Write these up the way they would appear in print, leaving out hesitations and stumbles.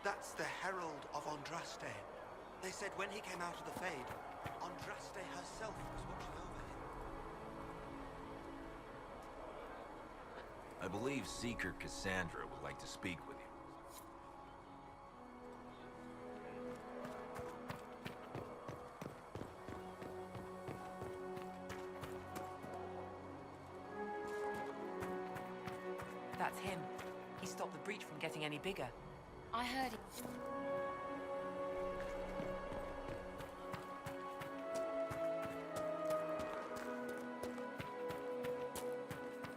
That's the Herald of Andraste. They said when he came out of the Fade, Andraste herself was watching over him. I believe Seeker Cassandra would like to speak with you. That's him. He stopped the breach from getting any bigger. I heard it.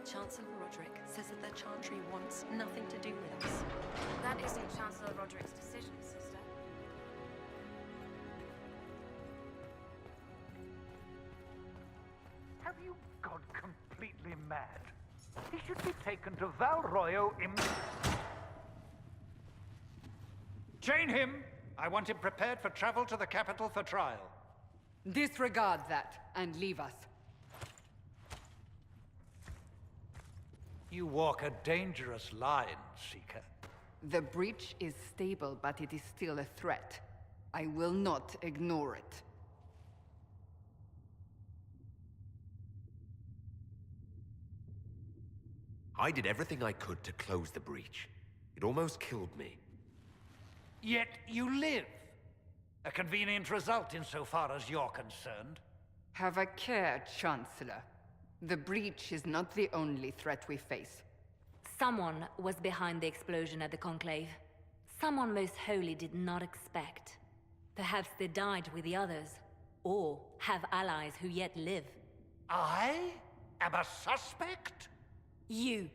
Chancellor Roderick says that the Chantry wants nothing to do with us. That isn't Chancellor Roderick's decision, sister. Have you gone completely mad? He should be taken to Val Royo Chain him! I want him prepared for travel to the capital for trial. Disregard that, and leave us. You walk a dangerous line, Seeker. The breach is stable, but it is still a threat. I will not ignore it. I did everything I could to close the breach. It almost killed me. Yet you live. A convenient result insofar as you're concerned. Have a care, Chancellor. The breach is not the only threat we face. Someone was behind the explosion at the Conclave. Someone most holy did not expect. Perhaps they died with the others, or have allies who yet live. I am a suspect? You,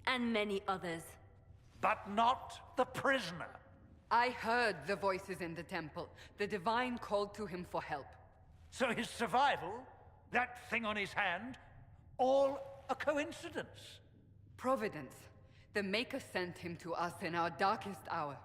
and many others. But not the prisoner. I heard the voices in the temple. The Divine called to him for help. So his survival, that thing on his hand, all a coincidence? Providence. The Maker sent him to us in our darkest hour.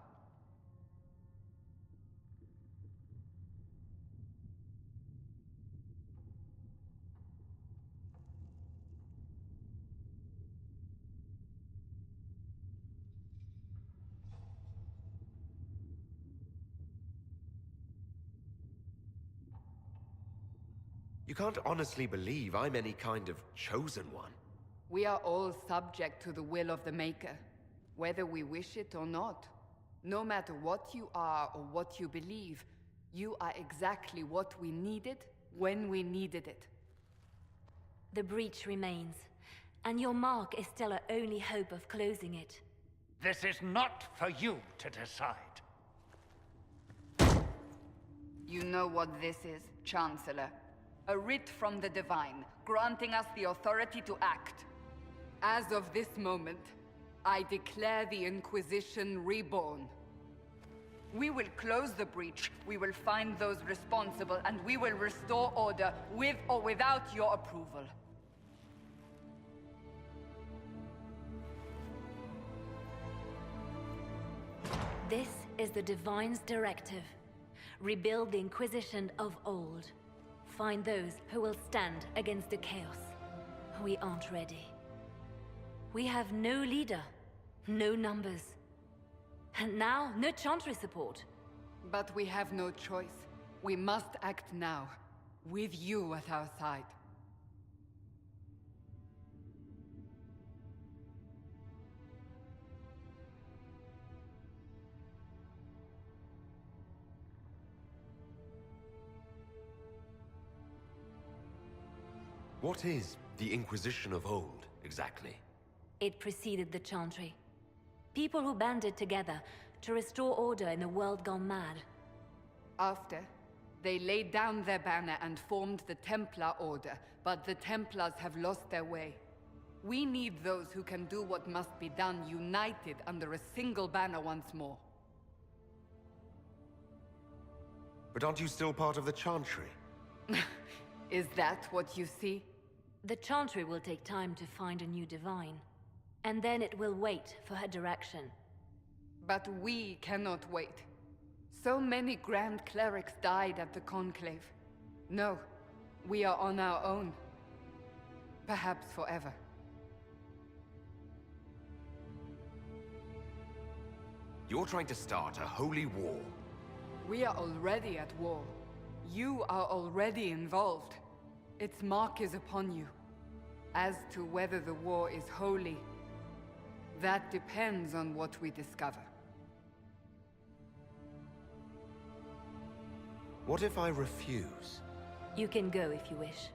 You can't honestly believe I'm any kind of chosen one. We are all subject to the will of the Maker, whether we wish it or not. No matter what you are or what you believe, you are exactly what we needed when we needed it. The breach remains, and your mark is still our only hope of closing it. This is not for you to decide. You know what this is, Chancellor. A writ from the Divine, granting us the authority to act. As of this moment, I declare the Inquisition reborn. We will close the breach, we will find those responsible, and we will restore order, with or without your approval. This is the Divine's directive. Rebuild the Inquisition of old. Find those who will stand against the chaos. We aren't ready. We have no leader, no numbers. And now, no Chantry support. But we have no choice. We must act now, with you at our side. What is the Inquisition of old, exactly? It preceded the Chantry. People who banded together to restore order in a world gone mad. After, they laid down their banner and formed the Templar Order, but the Templars have lost their way. We need those who can do what must be done, united under a single banner once more. But aren't you still part of the Chantry? Is that what you see? The Chantry will take time to find a new Divine. And then it will wait for her direction. But we cannot wait. So many Grand Clerics died at the Conclave. No, we are on our own. Perhaps forever. You're trying to start a holy war. We are already at war. You are already involved. Its mark is upon you. As to whether the war is holy, that depends on what we discover. What if I refuse? You can go if you wish.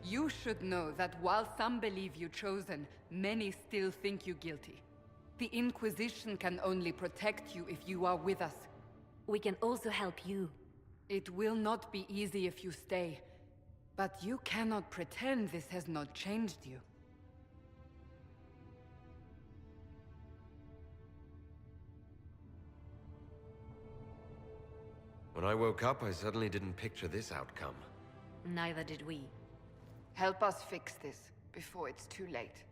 You should know that while some believe you chosen, many still think you guilty. The Inquisition can only protect you if you are with us. We can also help you. It will not be easy if you stay, but you cannot pretend this has not changed you. When I woke up, I suddenly didn't picture this outcome. Neither did we. Help us fix this before it's too late.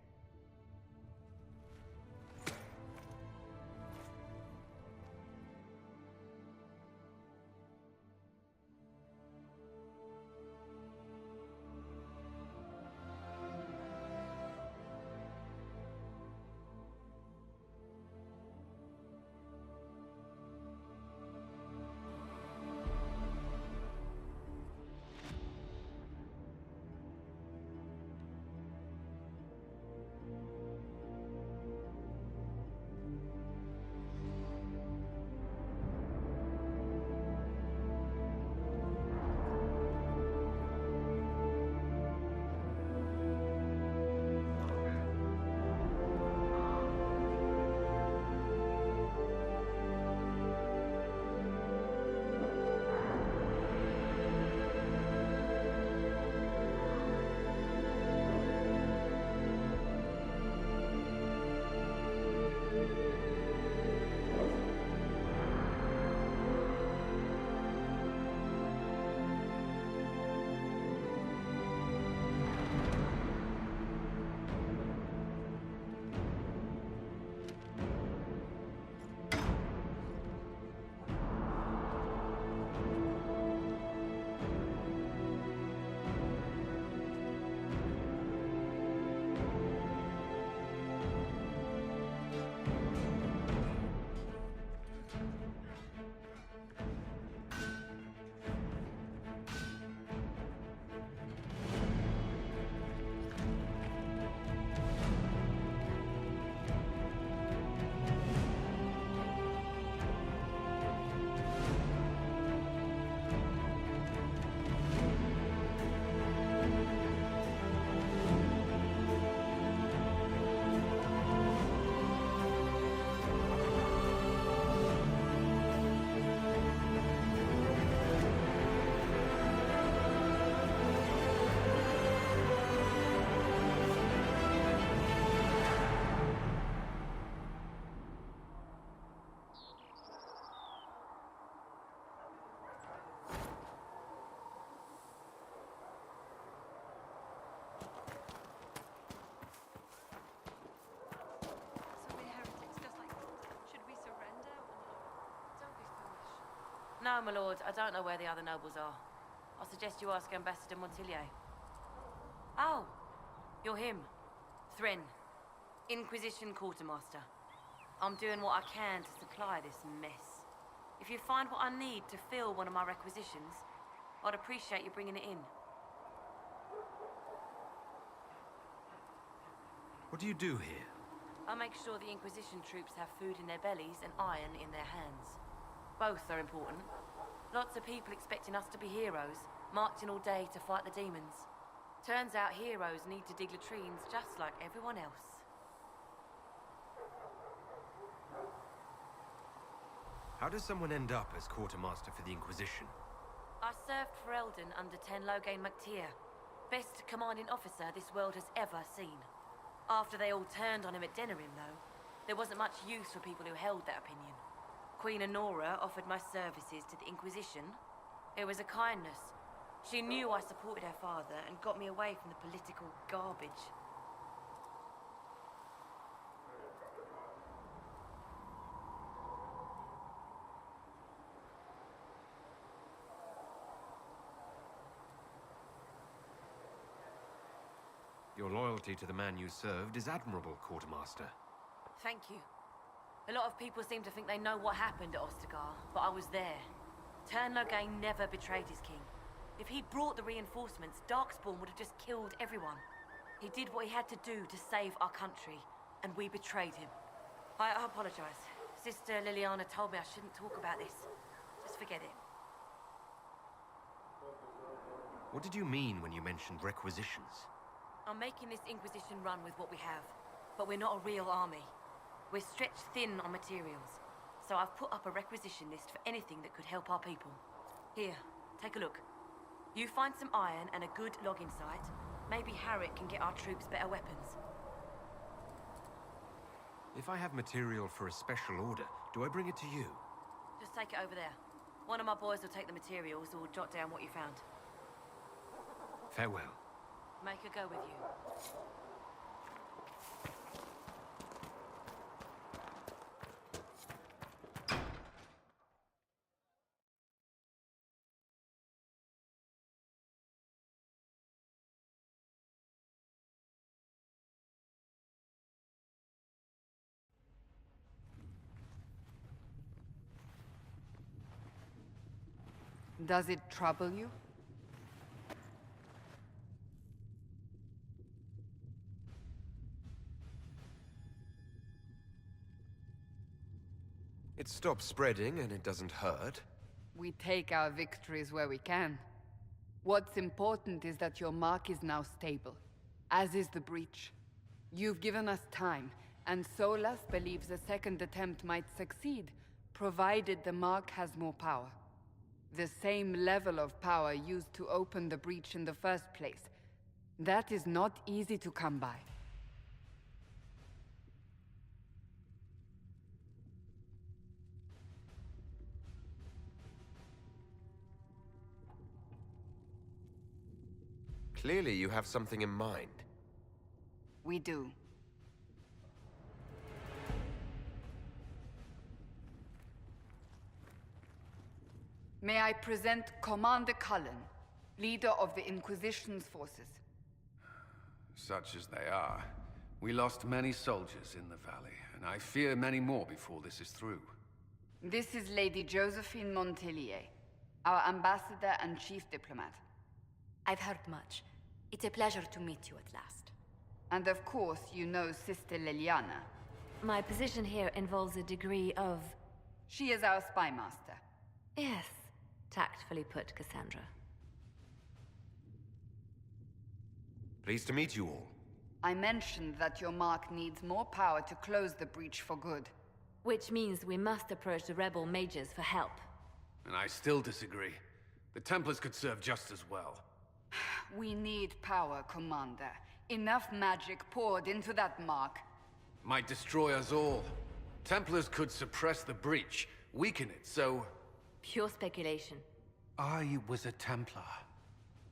No, my lord, I don't know where the other nobles are. I suggest you ask Ambassador Montillier. Oh, you're him. Thren, Inquisition Quartermaster. I'm doing what I can to supply this mess. If you find what I need to fill one of my requisitions, I'd appreciate you bringing it in. What do you do here? I make sure the Inquisition troops have food in their bellies and iron in their hands. Both are important. Lots of people expecting us to be heroes, marching all day to fight the demons. Turns out heroes need to dig latrines just like everyone else. How does someone end up as quartermaster for the Inquisition? I served for Eldon under Ten Loghain MacTier, best commanding officer this world has ever seen. After they all turned on him at Denerim, though, there wasn't much use for people who held that opinion. Queen Honora offered my services to the Inquisition. It was a kindness. She knew I supported her father and got me away from the political garbage. Your loyalty to the man you served is admirable, quartermaster. Thank you. A lot of people seem to think they know what happened at Ostagar, but I was there. Tern Loghain never betrayed his king. If he'd brought the reinforcements, Darkspawn would have just killed everyone. He did what he had to do to save our country, and we betrayed him. I apologize. Sister Liliana told me I shouldn't talk about this. Just forget it. What did you mean when you mentioned requisitions? I'm making this Inquisition run with what we have, but we're not a real army. We're stretched thin on materials, so I've put up a requisition list for anything that could help our people. Here, take a look. You find some iron and a good logging site, maybe Harrick can get our troops better weapons. If I have material for a special order, do I bring it to you? Just take it over there. One of my boys will take the materials or jot down what you found. Farewell. Make her go with you. Does it trouble you? It stops spreading and it doesn't hurt. We take our victories where we can. What's important is that your mark is now stable, as is the breach. You've given us time, and Solas believes a second attempt might succeed, provided the mark has more power. The same level of power used to open the breach in the first place. That is not easy to come by. Clearly you have something in mind. We do. May I present Commander Cullen, leader of the Inquisition's forces. Such as they are, we lost many soldiers in the valley, and I fear many more before this is through. This is Lady Josephine Montelier, our ambassador and chief diplomat. I've heard much. It's a pleasure to meet you at last. And of course, you know Sister Liliana. My position here involves a degree of... She is our spy master. Yes, tactfully put, Cassandra. Pleased to meet you all. I mentioned that your mark needs more power to close the breach for good. Which means we must approach the rebel mages for help. And I still disagree. The Templars could serve just as well. We need power, Commander. Enough magic poured into that mark. Might destroy us all. Templars could suppress the breach, weaken it, so... Pure speculation. I was a Templar.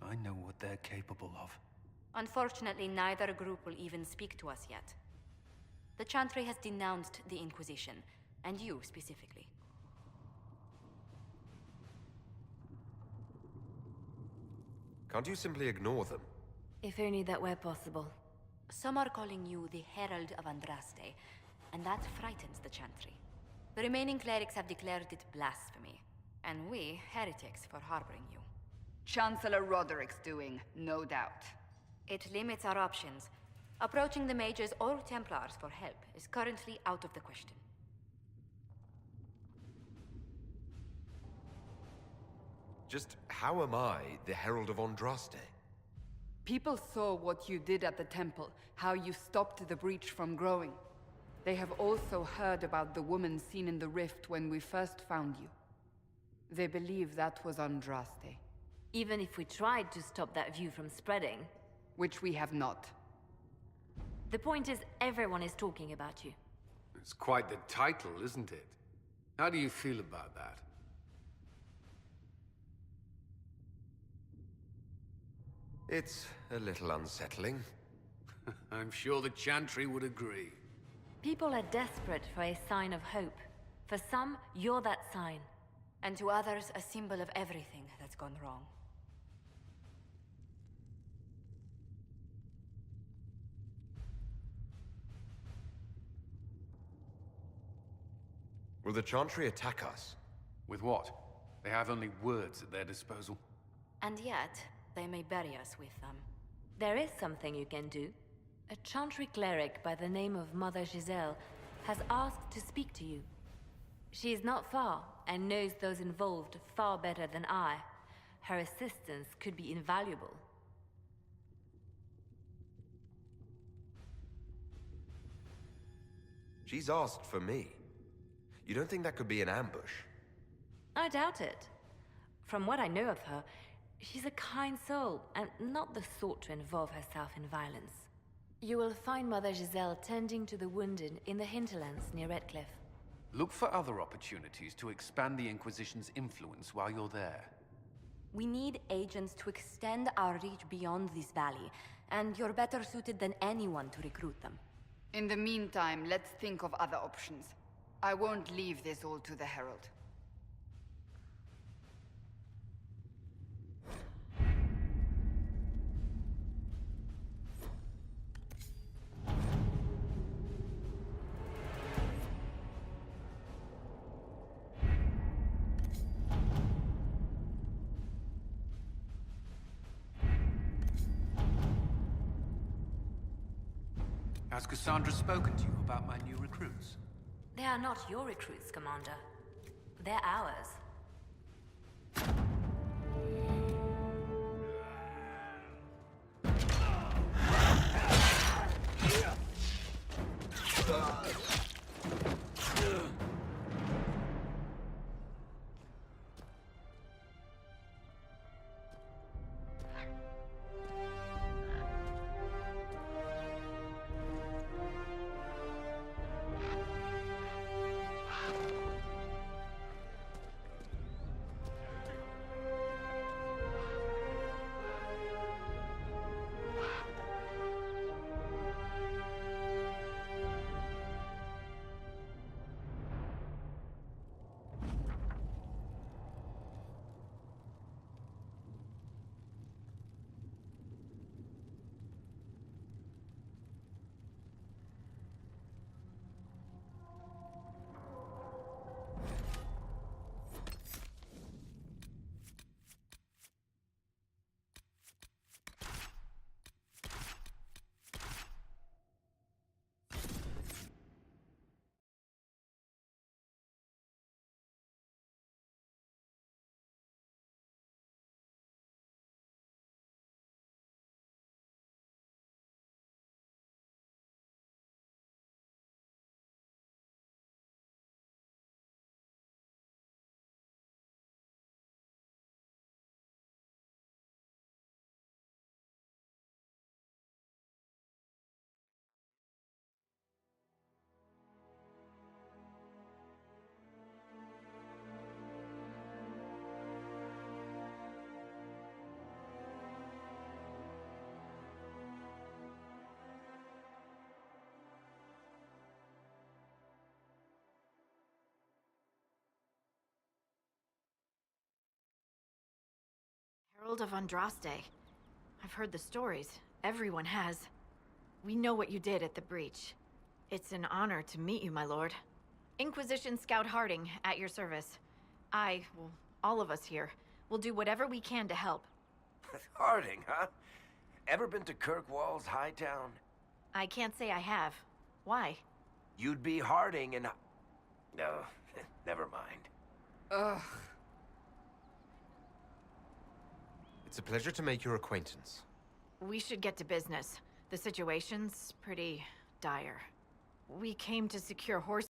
I know what they're capable of. Unfortunately, neither group will even speak to us yet. The Chantry has denounced the Inquisition, and you specifically. Can't you simply ignore them? If only that were possible. Some are calling you the Herald of Andraste, and that frightens the Chantry. The remaining clerics have declared it blasphemy, and we, heretics, for harboring you. Chancellor Roderick's doing, no doubt. It limits our options. Approaching the mages or Templars for help is currently out of the question. Just how am I the Herald of Andraste? People saw what you did at the temple, how you stopped the breach from growing. They have also heard about the woman seen in the rift when we first found you. They believe that was Andraste. Even if we tried to stop that view from spreading... Which we have not. The point is, everyone is talking about you. It's quite the title, isn't it? How do you feel about that? It's a little unsettling. I'm sure the Chantry would agree. People are desperate for a sign of hope. For some, you're that sign. And to others, a symbol of everything that's gone wrong. Will the Chantry attack us? With what? They have only words at their disposal. And yet, they may bury us with them. There is something you can do. A Chantry cleric by the name of Mother Giselle has asked to speak to you. She is not far, and knows those involved far better than I. Her assistance could be invaluable. She's asked for me. You don't think that could be an ambush? I doubt it. From what I know of her, she's a kind soul, and not the sort to involve herself in violence. You will find Mother Giselle tending to the wounded in the hinterlands near Redcliffe. Look for other opportunities to expand the Inquisition's influence while you're there. We need agents to extend our reach beyond this valley, and you're better suited than anyone to recruit them. In the meantime, let's think of other options. I won't leave this all to the Herald. Has Cassandra spoken to you about my new recruits? They are not your recruits, Commander. They're ours. Herald of Andraste. I've heard the stories. Everyone has. We know what you did at the breach. It's an honor to meet you, my lord. Inquisition Scout Harding, at your service. Well, all of us here, will do whatever we can to help. Harding, huh? Ever been to Kirkwall's Hightown? I can't say I have. Why? You'd be Harding and... No, never mind. Ugh. It's a pleasure to make your acquaintance. We should get to business. The situation's pretty dire. We came to secure horse